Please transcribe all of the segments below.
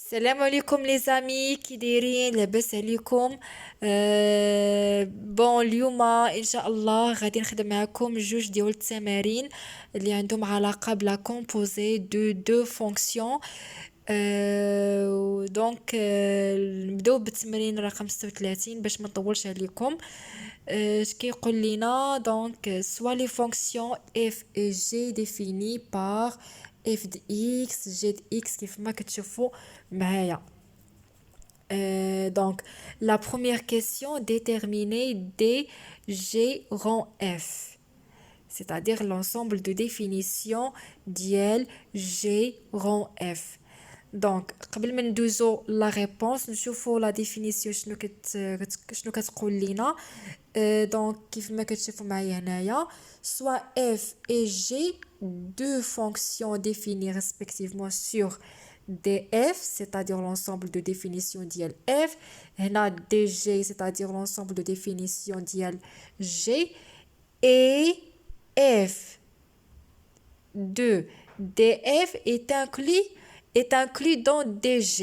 السلام عليكم les amis كي دايرين لاباس عليكم بون اليوم ان شاء الله غادي نخدم معكم جوج ديال التمارين اللي عندهم علاقه بلا كومبوزي دو فونكسيون دونك نبداو بالتمرين رقم 36 باش ما نطولش عليكم. اش كيقول لينا دونك سوا لي فونكسيون اف اي جي ديفيني بار اف دي اكس جي دي اكس كيف ما كتشوفوا معايا. Donc, la première question, déterminer D, G rang F, c'est-à-dire l'ensemble de définitions d'IL G rang F. Donc, قبل ما ندوزو la réponse نشوفو la définition شنو كتقول لينا. Donc, كيف ما كتشوفوا معايا هنايا soit F et G deux fonctions définies respectivement sur df, c'est-à-dire l'ensemble de définitions d'IL F, et dg, c'est-à-dire l'ensemble de définitions d'IL G, et f de df est inclus dans dg.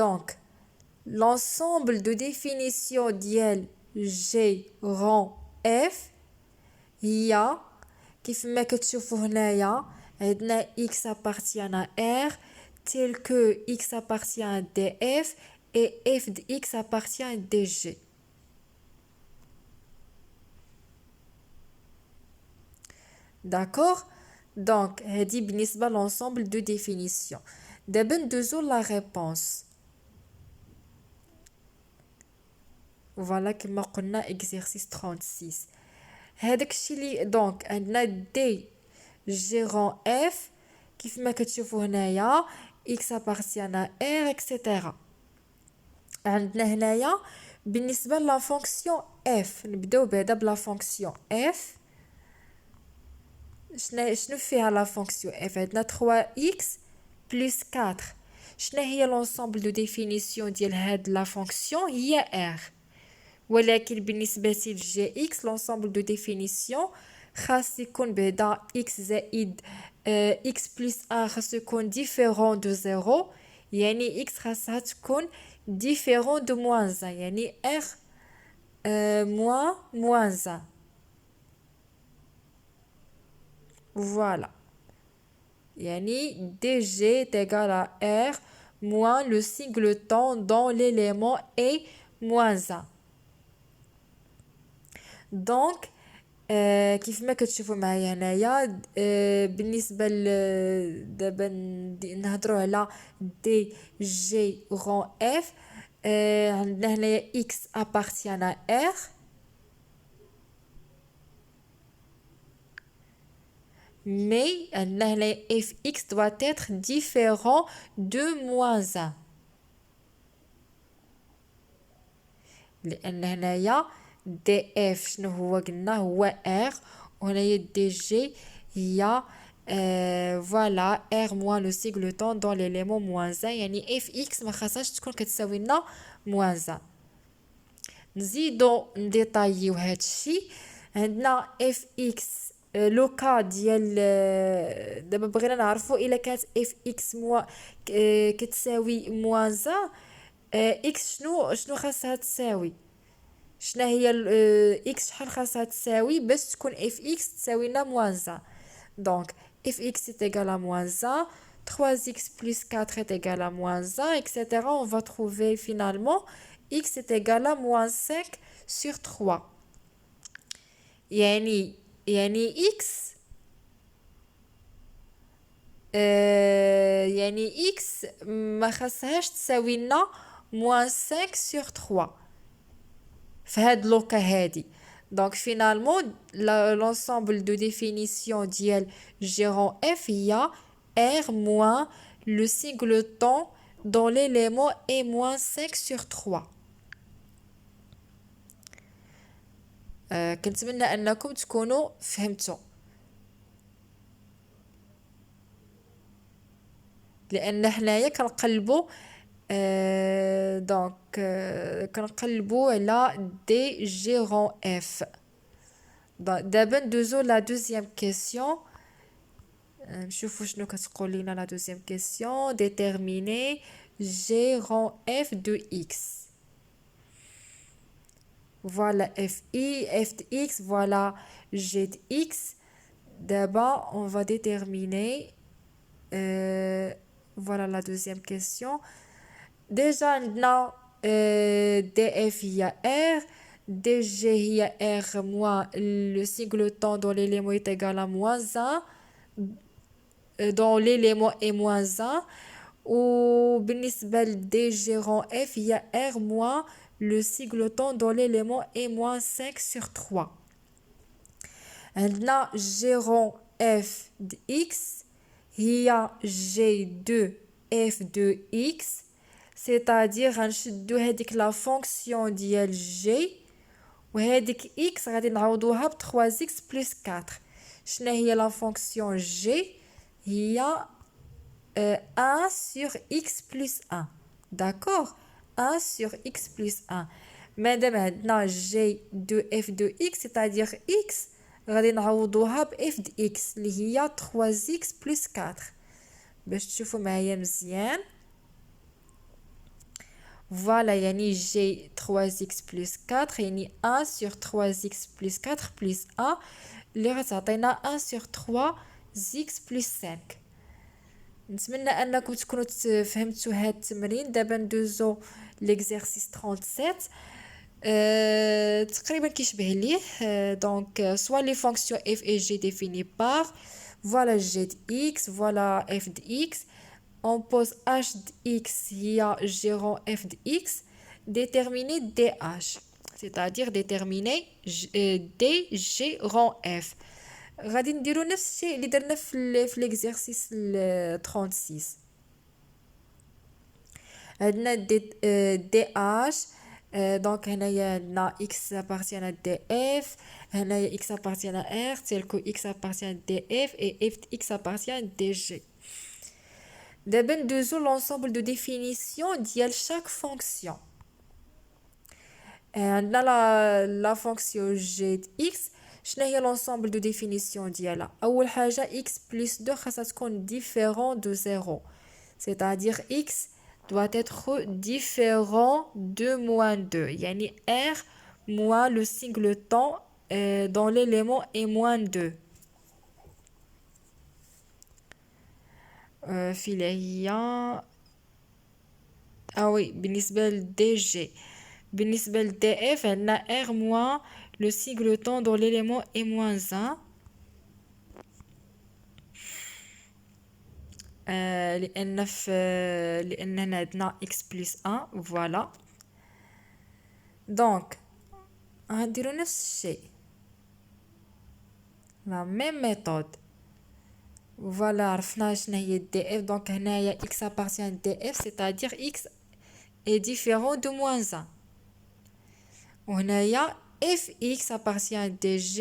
Donc, l'ensemble de définitions d'IL G rang F, il y a كيف ما كتشوفوا هنايا عندنا x appartient à R tel que x appartient à df et f de x appartient à dg. D'accord? Donc, هذه بالنسبة l'ensemble de définition. دابا ندوزو la réponse. Voilà كما قلنا exercice 36. هذاك الشيء اللي دونك عندنا دي جيرون اف كيف ما كتشوفوا هنايا اكس ابارتيانا ار اكسيتيرا. عندنا هنايا بالنسبه لا فونكسيون اف نبداو بعدا بلا فونكسيون اف. شنو فيها لا فونكسيون اف؟ عندنا 3 اكس بلس 4. شنو هي لونسومبل دو ديفينيسيون ديال هاد لا فونكسيون؟ هي ار. ولكن بالنسبة لجي اكس لونسومبل دو ديفينيسيون خاص يكون بعدا اكس زائد اكس بلس ان خاص يكون ديفيرون دو زيرو، يعني اكس خاصها تكون ديفيرون دو موان زان، يعني ار موان زان. فوالا يعني دي جي تيغال à r moins le singleton dont l'élément est moins 1. دونك كيف ما كتشوفوا معايا هنايا بالنسبه دابا نهضروا على دي جي غون اف. عندنا هنايا اكس ابارتيان ا ار مي عندنا هنايا اف اكس doit être différent de moins 1 لان هنايا دي اف شنو هو؟ قلنا هو ار، وهنايا دي جي هي فوالا ار موان لو سيغلوتون دون ليليمون موان زان، يعني اف اكس ما خاصهاش تكون كتساوي لنا موان زان. نزيدو نديطايو هادشي. عندنا اف اكس لو كا ديال دابا بغينا نعرفو الا كانت اف اكس موا كتساوي موان زان اكس شنو خاصها تساوي؟ شنو هي اكس شحال خاصها تساوي باش تكون اف اكس تساوي لنا موان 1؟ دونك اف اكس est égal à moins 1, 3x plus 4 est égal à moins 1, etc. On va trouver finalement x est égal à moins 5 sur 3. يعني x يعني x ما خاصهاش تساوي لنا moins 5 sur 3 في هاد لوكا هادي. Donc finalement l'ensemble de définition ديال gérant f il y a r moins le singleton dont l'élément est moins 5 sur 3. كنتمنى انكم تكونوا فهمتوا، لان حنايا كنقلبوا دونك كنقلبوا على دي جيرون اف. دابا ندوزو لا دوزيام كيسيون. نشوفوا شنو كتقول لنا la deuxième question. Déterminer G rond f de x. Voilà fi, f de x, voilà g de x. D'abord, on va déterminer, voilà la deuxième question. Déjà, on df il y a r, dg il y a r moins le singleton dans l'élément est égal à moins 1, dans l'élément est moins 1. وبالنسبة ل dg rond f, il y a r moins le singleton dans l'élément est moins 5 sur 3. عندنا g rond f de x هي g de f de x, c'est-à-dire غنشدو هذيك لا فونكسيون ديال g وهذيك x غادي نعوضوها ب 3x plus 4. شنو هي لا فونكسيون g؟ هي 1 sur x plus 1. D'accord? 1 sur x plus 1. Madame عندنا g de f de x, c'est-à-dire x غادي نعوضوها ب f de x اللي هي 3x plus 4 باش تشوفوا معايا مزيان. Voilà, يعني g 3x plus 4 يعني 1 sur 3x plus 4 plus 1 اللي غتعطينا 1 sur 3x plus 5. نتمنى انكم تكونوا فهمتوا هذا التمرين. دابا ندوزو ليكزercice 37. تقريبا كيشبه ليه. دونك soit les fonctions f et g définies par voilà g de x, voilà f de x. On pose h de x هي g rond f de x. Déterminer dh, c'est-à-dire déterminer dg rond f. غادي نديرو نفس الشيء اللي درنا في ليكزercice 36. عندنا دي اش. دونك هنايا عندنا x appartient à df, هنايا x appartient à r, tel que x appartient à df et f de x appartient à dg. دابا ندوزو l'ensemble de définition ديال chaque fonction. عندنا la fonction g de x. شنو هي l'ensemble de définition ديالها؟ اول حاجه x plus 2 خاصها تكون différent de 0, c'est-à-dire x doit être différent de moins 2, يعني r moins le singleton dans l'élément est moins 2. في اللي هي oui بالنسبه ل dg. بالنسبه ل df عندنا r moins le singleton dans l'élément est moins 1. لأن هنا عندنا x plus 1. voilà. donc غنديرو نفس الشيء la même méthode. voilà عرفنا شنو هي df. donc هنايا x appartient à df, c'est-à-dire x est différent de moins 1. وهنايا fx appartient à dg,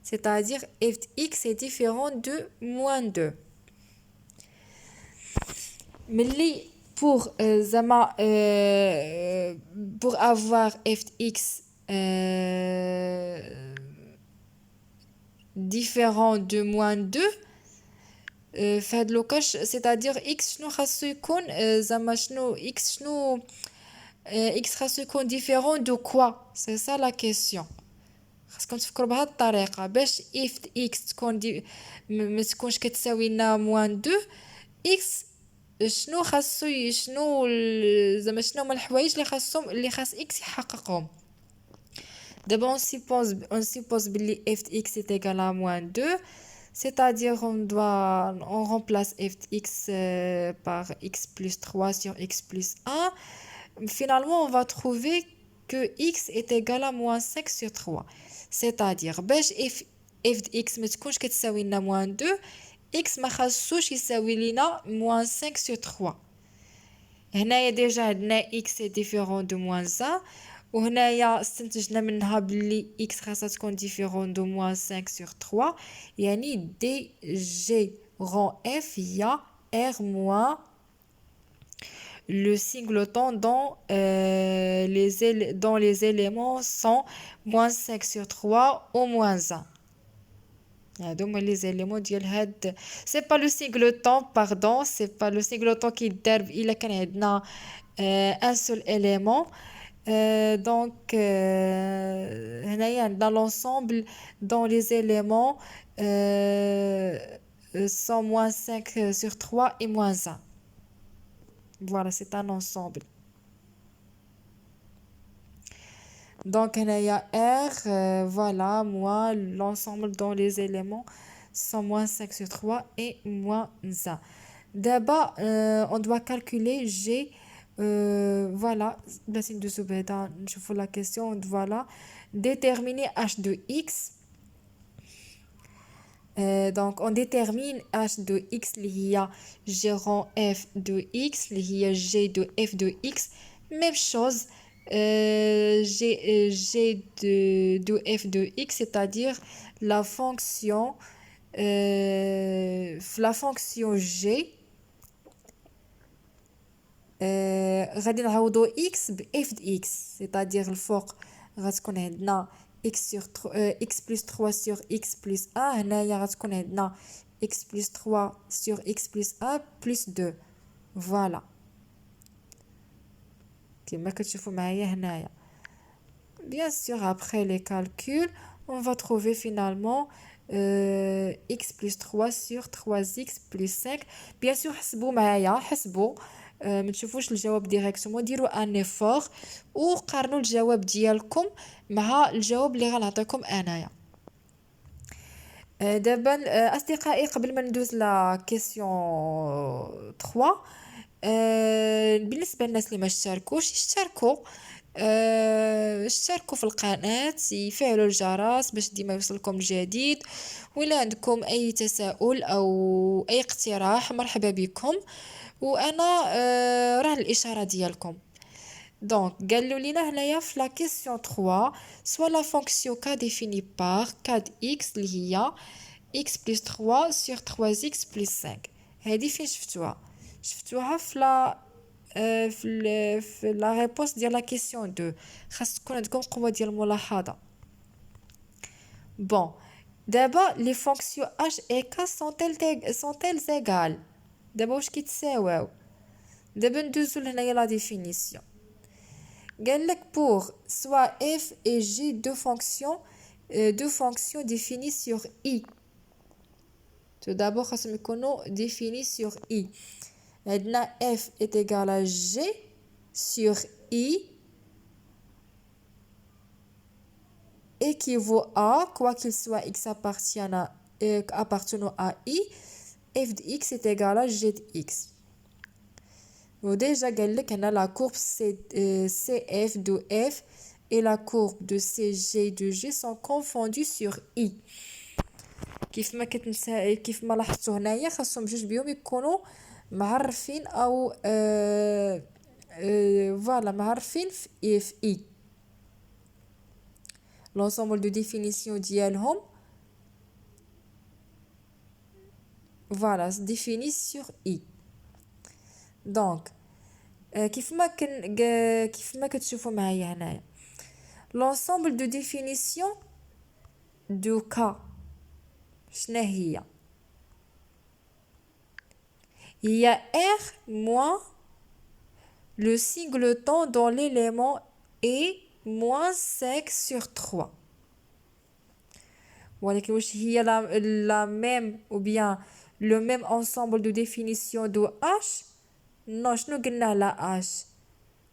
c'est-à-dire f de x est différent de moins 2. Mais pour pour avoir f de x différent de moins 2 في هاد لوكاش, c'est-à-dire x شنو خاصو يكون زعما شنو x شنو x خاصو يكون différent de quoi, c'est ça la question. خاصكم تفكروا بهاد الطريقه باش if x تكون ما تكونش كتساوي لنا moins 2. x شنو خاصو شنو زعما شنو هما الحوايج اللي خاص x يحققهم. دابا on suppose بلي f de x est égal à moins 2, c'est-à-dire on remplace f de x par x plus 3 sur x plus 1. Finalement on va trouver que x est égal à moins 5 sur 3, c'est-à-dire باش f de x ما تكونش كتساوي لنا moins 2, x ما خاصوش يساوي لينا moins 5 sur 3. هنايا ديجا عندنا x est différent de moins 1, وهنايا استنتجنا منها بلي x خاصها تكون différent de moins 5 sur 3, يعني dg rond f هي r moins le singleton dont les éléments sont moins 5 sur 3 ou moins 1. هادو هما لي زيليمون ديال هاد. سي با لو سيغلوتون باردون، سي با لو سيغلوتون كيتضرب الا كان عندنا ان سول اليمون. دونك هنايا عندنا لونسومبل دون لي زيليمون sont moins 5 sur 3 et moins 1. Voilà, c'est un ensemble. Donc, il y a R, voilà, moins l'ensemble dont les éléments sont moins 5 sur 3 et moins 1. D'abord, on doit calculer G. Voilà, la signe de Soubeda, je fais la question, voilà. Déterminer H de X. Donc, on détermine H de X, il y a G rond F de X, il y a G de F de X. Même chose, G de F de X, c'est-à-dire la fonction G. غادي نعوضو X ب F de X, c'est-à-dire الفوق غتكون عندنا x plus 3 sur x plus 1. هنايا غتكون عندنا x plus 3 sur x plus 1 plus 2. voilà كما كتشوفوا معايا هنايا. bien sûr après les calculs on va trouver finalement x plus 3 sur 3x plus 5. bien sûr حسبوا معايا، حسبوا ما تشوفوش الجواب ديريكتومون، ديروا ان ايفور وقارنوا الجواب ديالكم مع الجواب اللي غنعطيكم انايا. دابا اصدقائي قبل ما ندوز لا كيسيون 3 بالنسبه للناس اللي ما اشتركوش اشتركوا في القناه، يفعلوا الجرس باش ديما يوصلكم الجديد. ولا عندكم اي تساؤل او اي اقتراح مرحبا بكم، وانا راه الاشاره ديالكم. دونك قالوا لينا هنايا في لا كيسيون 3 soit la fonction k définie par 4x اللي هي x plus 3 sur 3x plus 5. هذه فين شفتوها في لا في لا ريبونس ديال لا كيسيون 2. خاص تكون عندكم قوه ديال الملاحظه. bon دابا لي فونكسيون h et k sont-elles égales؟ دابا واش كيتساواو؟ دابا ندوزو لهنايا لا ديفينيسيون. قال لك pour soit f et g deux fonctions définies sur i. tout d'abord خاصهم يكونوا définis sur i. عندنا f est égal à g sur i équivaut à, quoi qu'il soit x appartenant à i, f de x est égal à g de x. وديجا قال لك هنا la courbe CF de f et la courbe de CG de g sont confondues sur i. كيف ما لاحظتوا هنايا خاصهم جوج بيهم يكونوا معرفين او فوالا معرفين في i. l'ensemble de définition ديالهم voilà défini sur i. دونك كيف ما كتشوفوا معايا هنايا l'ensemble de définition de k شنو هي r moins le singleton dont l'élément est moins 5 sur 3. ولكن واش هي la même ou bien le même ensemble de définition de h؟ non, شنو قلنا على h؟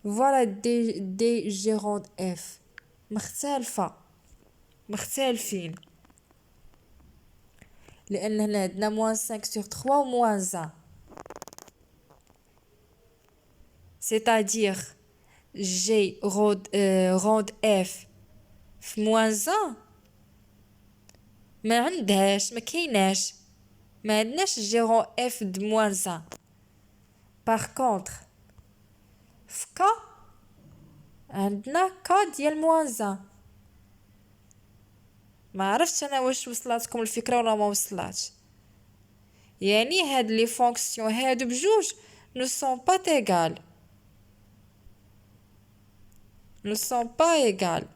voilà des gérondes f مختلفين لان هنا عندنا moins 5 sur 3 و moins 1. c'est-à-dire g ronde f في moins 1 ما عندهاش، ما كايناش، ما عندناش g rond f de moins 1. par contre في k عندنا k ديال moins 1. ما عرفتش انا واش وصلاتكم الفكره ولا ما وصلاتش. يعني هاد لي فونكسيون هادو بجوج ne sont pas égales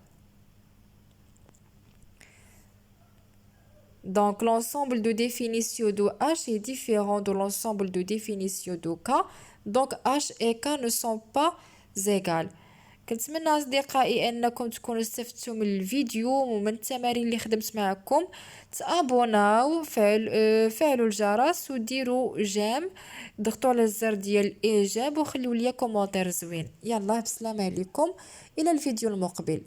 Donc, l'ensemble de définition de H est différent de l'ensemble de définition de K. Donc, H et K ne sont pas égales. كنتمنى أصدقائي أنكم تكونوا استفدتوا من الفيديو ومن التمارين اللي خدمت معكم. تابوناو، فعلوا الجرس وديروا جيم، ضغطوا على الزر ديال الإعجاب وخليوا لي كومنتير زوين. يلا بسلام عليكم، إلى الفيديو المقبل.